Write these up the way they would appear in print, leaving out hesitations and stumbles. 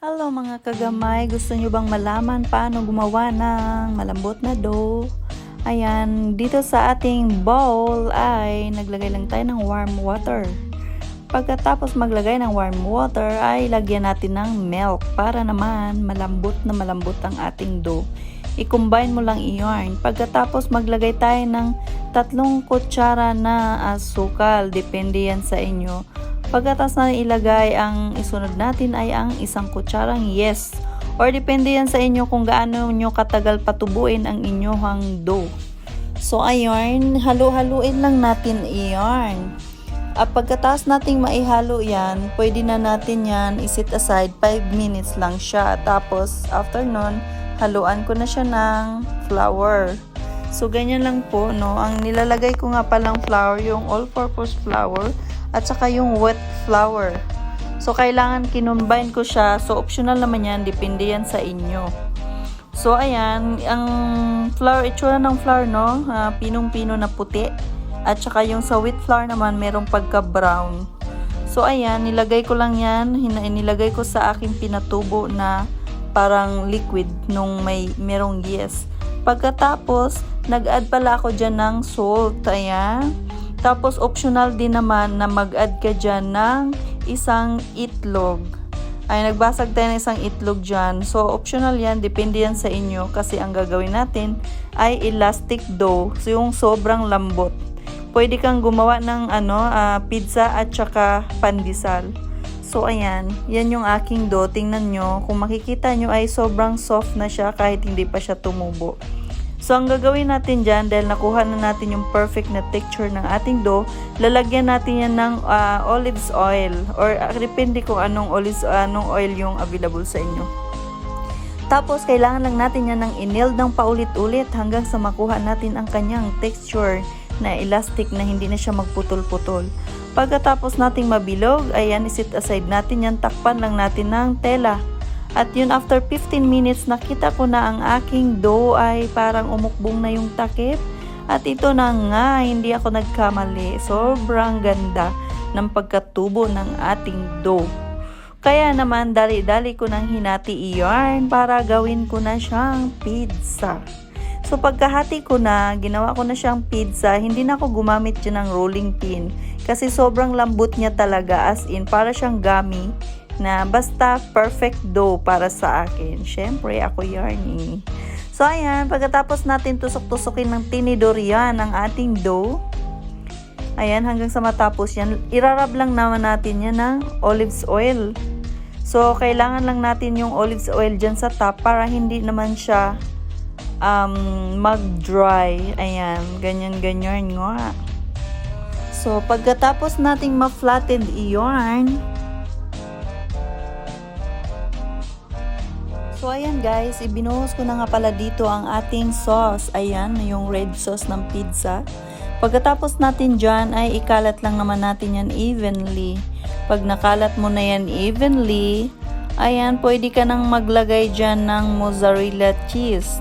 Hello mga kagamay, gusto nyo bang malaman paano gumawa ng malambot na dough? Ayan, dito sa ating bowl ay naglagay lang tayo ng warm water. Pagkatapos maglagay ng warm water ay lagyan natin ng milk para naman malambot na malambot ang ating dough. I-combine mo lang iyon. Pagkatapos maglagay tayo ng 3 kutsara na asukal, depende yan sa inyo. Pagkatapos na ilagay, ang isunod natin ay ang 1 kutsarang yes. Or depende yan sa inyo kung gaano nyo katagal patubuin ang inyong dough. So ayun, halu-haluin lang natin iyon. At pagkatapos nating maihalo yan, pwede na natin yan iset aside 5 minutes lang siya. Tapos after nun, haluan ko na siya ng flour. So ganyan lang po, no. Ang nilalagay ko nga palang flour, yung all-purpose flour at saka yung wet flour. So kailangan kinumbine ko siya. So optional naman yan, depende yan sa inyo. So ayan, ang flour, itsura ng flour, no, pinong-pino na puti. At saka yung sa wheat flour naman, merong pagka-brown. So ayan, nilagay ko lang yan, nilagay ko sa aking pinatubo na parang liquid nung merong yes. Pagkatapos, nag-add pala ako dyan ng salt. Ayan. Tapos optional din naman na mag-add ka dyan ng 1 itlog. Ay, nagbasag tayo ng 1 itlog dyan. So optional yan, depende yan sa inyo. Kasi ang gagawin natin ay elastic dough. So yung sobrang lambot. Pwede kang gumawa ng pizza at saka pandesal. So ayan, yan yung aking dough. Tingnan nyo, kung makikita nyo ay sobrang soft na siya kahit hindi pa siya tumubo. So ang gagawin natin dyan, dahil nakuha na natin yung perfect na texture ng ating dough, lalagyan natin yan ng olives oil. Or depende kung anong oil yung available sa inyo. Tapos kailangan lang natin yan ng ineld ng paulit-ulit hanggang sa makuha natin ang kanyang texture na elastic na hindi na siya magputol-putol. Pagkatapos nating mabilog, ayan, iset aside natin yan, takpan lang natin ng tela. At yun, after 15 minutes, nakita ko na ang aking dough ay parang umukbong na yung takip. At ito na nga, hindi ako nagkamali. Sobrang ganda ng pagkatubo ng ating dough. Kaya naman, dali-dali ko nang hinati iyon para gawin ko na siyang pizza. So pagkahati ko na, ginawa ko na siyang pizza, hindi na ako gumamit dyan ng rolling pin. Kasi sobrang lambot niya talaga, as in, para siyang gummy. Na basta perfect dough para sa akin. Syempre, ako yarn. So, ayan, pagkatapos natin tusok-tusokin ng tinidor yan ang ating dough. Ayan, hanggang sa matapos yan, irarab lang naman natin yan ng olives oil. So, kailangan lang natin yung olives oil dyan sa top para hindi naman siya mag-dry. Ayan, ganyan-ganyan nga. So, pagkatapos nating ma-flatten iyon, so ayan guys, ibinuhos ko na nga pala dito ang ating sauce. Ayan, yung red sauce ng pizza. Pagkatapos natin dyan ay ikalat lang naman natin yan evenly. Pag nakalat mo na yan evenly, ayan, pwede ka nang maglagay dyan ng mozzarella cheese.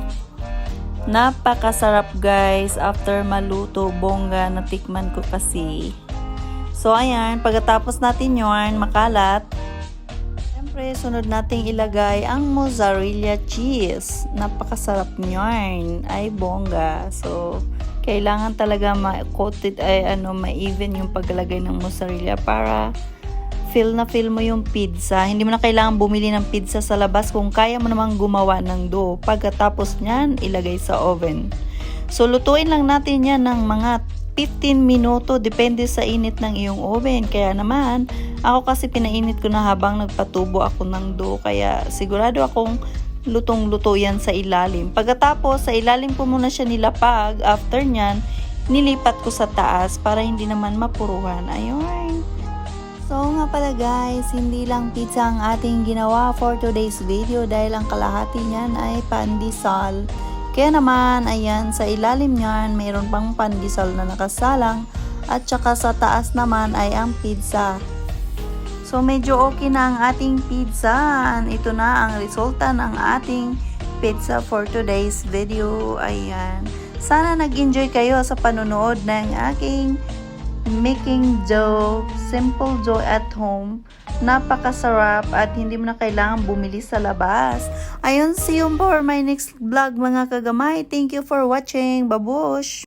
Napakasarap guys, after maluto, bongga, natikman ko kasi. So ayan, pagkatapos natin yun, makalat, siyempre, sunod nating ilagay ang mozzarella cheese. Napakasarap nyan. Ay, bongga. So, kailangan talaga ma-coated, ma-even yung paglalagay ng mozzarella para feel na feel mo yung pizza. Hindi mo na kailangan bumili ng pizza sa labas kung kaya mo namang gumawa ng dough. Pagkatapos nyan, ilagay sa oven. So, lutuin lang natin yan ng mga 15 minuto, depende sa init ng iyong oven. Kaya naman, ako kasi pinainit ko na habang nagpatubo ako ng dough. Kaya sigurado akong lutong-luto yan sa ilalim. Pagkatapos, sa ilalim ko muna siya nilapag. After nyan, nilipat ko sa taas para hindi naman mapuruhan. Ayun. So nga pala guys, hindi lang pizza ang ating ginawa for today's video dahil ang kalahati niyan ay pandesal. Kaya naman, ayan, sa ilalim niyan, mayroon pang pandesal na nakasalang at saka sa taas naman ay ang pizza. So, medyo okay na ang ating pizza. Ito na ang resulta ng ating pizza for today's video. Ayan. Sana nag-enjoy kayo sa panonood ng aking making dough, simple dough at home Napakasarap at hindi mo na kailangan bumili sa labas. Ayun, see you for my next vlog mga kagamay. Thank you for watching. Babush!